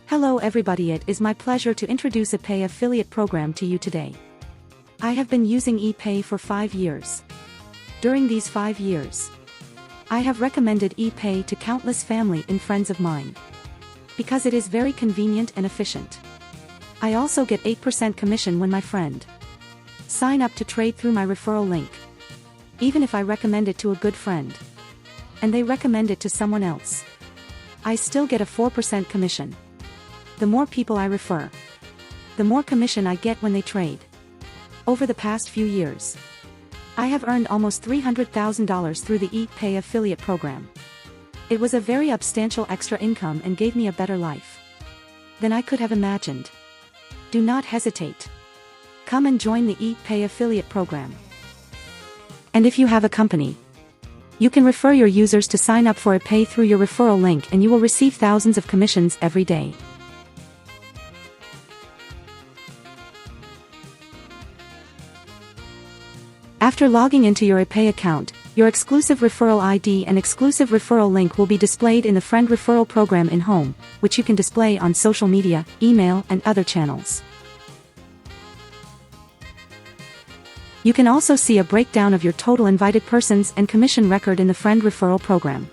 Hello everybody, it is my pleasure to introduce ePay affiliate program to you today. I have been using ePay for 5 years. During these 5 years, I have recommended ePay to countless family and friends of mine, because it is very convenient and efficient. I also get 8% commission when my friend sign up to trade through my referral link. Even if I recommend it to a good friend, and they recommend it to someone else, I still get a 4% commission. The more people I refer, the more commission I get when they trade. Over the past few years, I have earned almost $300,000 through the ePay affiliate program. It was a very substantial extra income and gave me a better life than I could have imagined. Do not hesitate. Come and join the ePay affiliate program. And if you have a company, you can refer your users to sign up for ePay through your referral link and you will receive thousands of commissions every day. After logging into your ePay account, your exclusive referral ID and exclusive referral link will be displayed in the friend referral program in Home, which you can display on social media, email, and other channels. You can also see a breakdown of your total invited persons and commission record in the friend referral program.